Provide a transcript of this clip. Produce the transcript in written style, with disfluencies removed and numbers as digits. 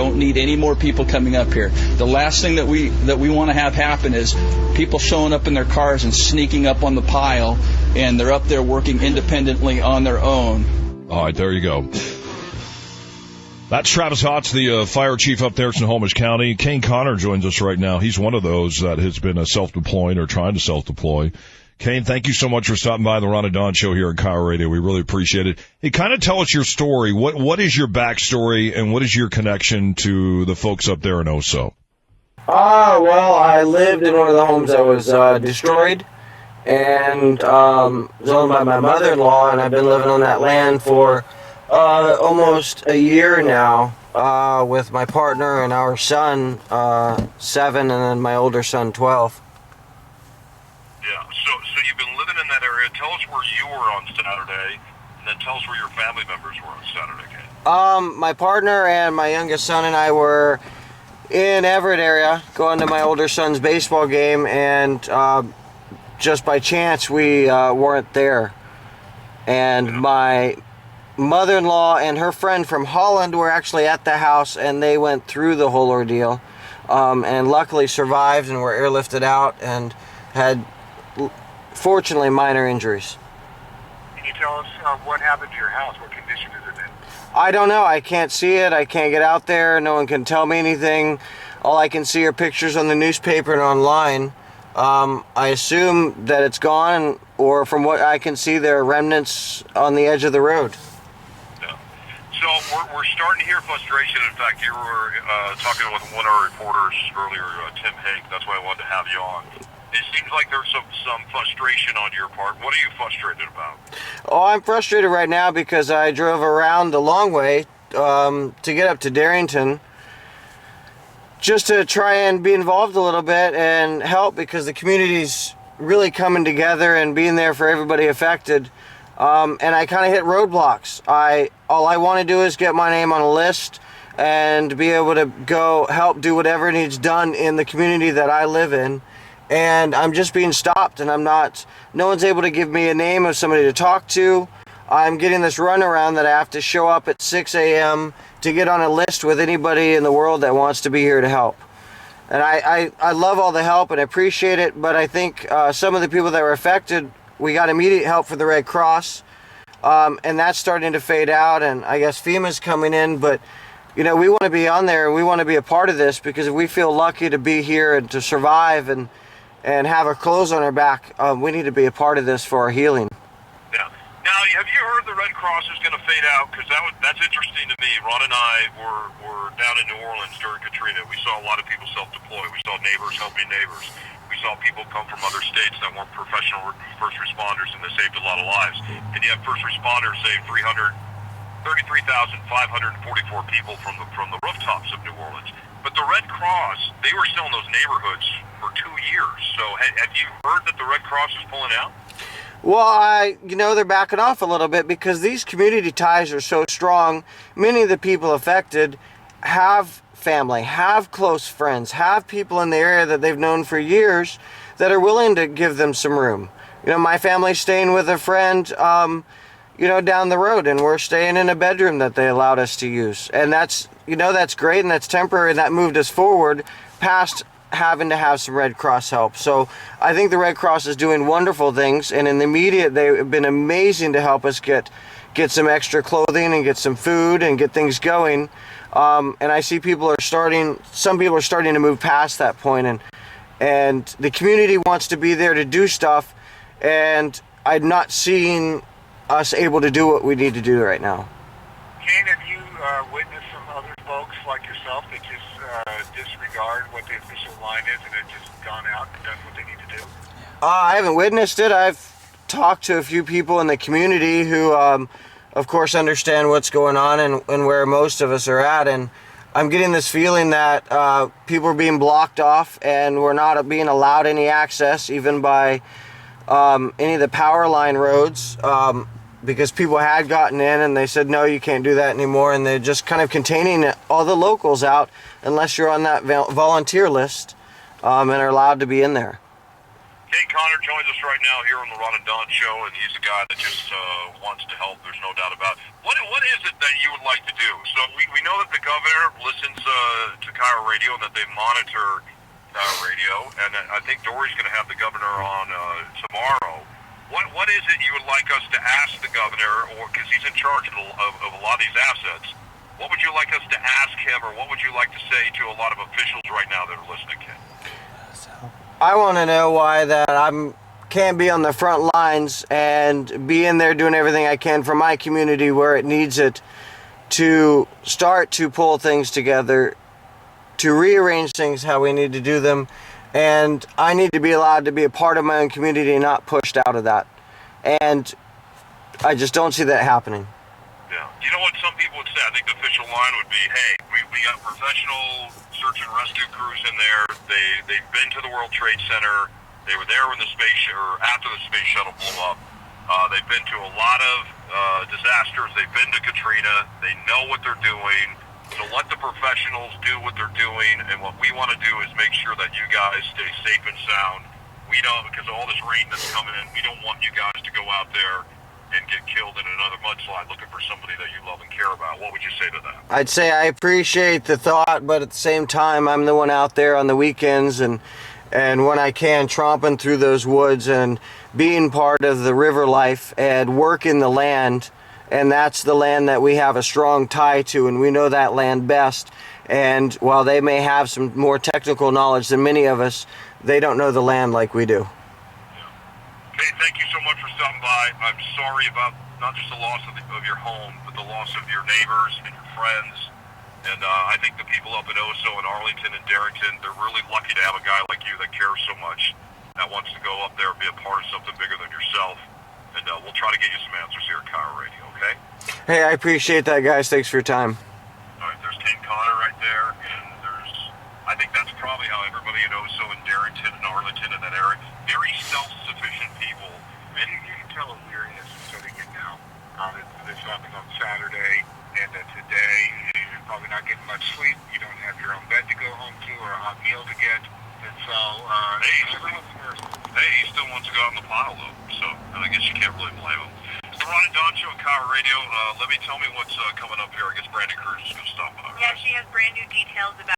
don't need any more people coming up here. The last thing that we want to have happen is people showing up in their cars and sneaking up on the pile, and they're up there working independently on their own. All right, there you go. That's Travis Hotz, the fire chief up there in Snohomish County. Kane Conner joins us right now. He's one of those that has been self-deploying or trying to self-deploy. Kane, thank you so much for stopping by the Ron and Don Show here at KIRO Radio. We really appreciate it. Hey, kind of tell us your story. What is your backstory, and what is your connection to the folks up there in Oso? Well, I lived in one of the homes that was destroyed, and it was owned by my mother-in-law, and I've been living on that land for almost a year now with my partner and our son, 7, and then my older son, 12. Yeah, so you've been living in that area. Tell us where you were on Saturday, and then tell us where your family members were on Saturday, Kane. My partner and my youngest son and I were in Everett area going to my older son's baseball game, and just by chance we weren't there. And my mother-in-law and her friend from Holland were actually at the house, and they went through the whole ordeal and luckily survived and were airlifted out and had fortunately minor injuries. Can you tell us what happened to your house? What condition is it in? I don't know. I can't see it. I can't get out there. No one can tell me anything. All I can see are pictures on the newspaper and online. I assume that it's gone, or from what I can see, there are remnants on the edge of the road. So we're starting to hear frustration. In fact, you were talking with one of our reporters earlier, Tim Hake. That's why I wanted to have you on. It seems like there's some frustration on your part. What are you frustrated about? Oh, I'm frustrated right now because I drove around the long way to get up to Darrington just to try and be involved a little bit and help, because the community's really coming together and being there for everybody affected. And I kind of hit roadblocks. All I want to do is get my name on a list and be able to go help do whatever needs done in the community that I live in. And I'm just being stopped, and no one's able to give me a name of somebody to talk to. I'm getting this runaround that I have to show up at 6 a.m. to get on a list with anybody in the world that wants to be here to help. And I love all the help and appreciate it, but I think some of the people that were affected, we got immediate help for the Red Cross, and that's starting to fade out, and I guess FEMA's coming in, but we want to be on there, and we want to be a part of this, because if we feel lucky to be here and to survive and have our clothes on our back, we need to be a part of this for our healing. Yeah. Now, have you heard the Red Cross is going to fade out? Because that's interesting to me. Ron and I were down in New Orleans during Katrina. We saw a lot of people self-deploy. We saw neighbors helping neighbors. We saw people come from other states that weren't professional first responders, and they saved a lot of lives. And you have first responders saved 33,544 people from the rooftops of New Orleans. But the Red Cross, they were still in those neighborhoods for 2 years. So have you heard that the Red Cross is pulling out? Well, they're backing off a little bit because these community ties are so strong. Many of the people affected have family, have close friends, have people in the area that they've known for years that are willing to give them some room. My family's staying with a friend, down the road, and we're staying in a bedroom that they allowed us to use. And that's great, and that's temporary, and that moved us forward past having to have some Red Cross help. So I think the Red Cross is doing wonderful things, and in the immediate, they've been amazing to help us get some extra clothing and get some food and get things going. And I see some people are starting to move past that point, and the community wants to be there to do stuff, and I'm not seeing us able to do what we need to do right now. Kane, have you witnessed some other folks like yourself that just disregard what the official line is and have just gone out and done what they need to do? I haven't witnessed it. I've talked to a few people in the community who, of course, understand what's going on and where most of us are at, and I'm getting this feeling that people are being blocked off, and we're not being allowed any access, even by any of the power line roads, because people had gotten in and they said, no, you can't do that anymore, and they're just kind of containing all the locals out unless you're on that volunteer list and are allowed to be in there. Kane Conner joins us right now here on the Ron and Don Show, and he's a guy that just wants to help. There's no doubt about it. What is it that you would like to do? So we know that the governor listens to KIRO Radio and that they monitor KIRO Radio, and I think Dory's going to have the governor on tomorrow. What is it you would like us to ask the governor, or because he's in charge of a lot of these assets? What would you like us to ask him, or what would you like to say to a lot of officials right now that are listening, Ken? I want to know why that can't be on the front lines and be in there doing everything I can for my community where it needs it, to start to pull things together, to rearrange things how we need to do them, and I need to be allowed to be a part of my own community and not pushed out of that. And I just don't see that happening. Yeah. You know what some people would say? I think the official line would be, hey, we got professional search and rescue crews in there. They've been to the World Trade Center. They were there when after the space shuttle blew up. They've been to a lot of disasters. They've been to Katrina. They know what they're doing. So let the professionals do what they're doing, and what we want to do is make sure that you guys stay safe and sound. We don't, because of all this rain that's coming in, we don't want you guys to go out there and get killed in another mudslide looking for somebody that you love and care about. What would you say to that? I'd say I appreciate the thought, but at the same time, I'm the one out there on the weekends and when I can, tromping through those woods and being part of the river life and working the land. And that's the land that we have a strong tie to, and we know that land best. And while they may have some more technical knowledge than many of us, they don't know the land like we do. Hey, thank you so much for stopping by. I'm sorry about not just the loss of your home, but the loss of your neighbors and your friends. And I think the people up in Oso and Arlington and Darrington, they're really lucky to have a guy like you that cares so much, that wants to go up there and be a part of something bigger than yourself. And we'll try to get you some answers here at KIRO Radio, okay? Hey, I appreciate that, guys. Thanks for your time. All right, there's Kane Conner right there, and I think that's probably how everybody in Oso and Darrington and Arlington and that area, very self-sufficient people. And you can tell a weariness is setting in now. This happened on Saturday, and today you're probably not getting much sleep. You don't have your own bed to go home to or a hot meal to get. And so, he still wants to go out in the pile, though. So I guess you can't really blame him. It's the Ron and Don Show at KIRO Radio. Tell me what's coming up here. I guess Brandy Cruz is going to stop by. Yeah, she has brand new details about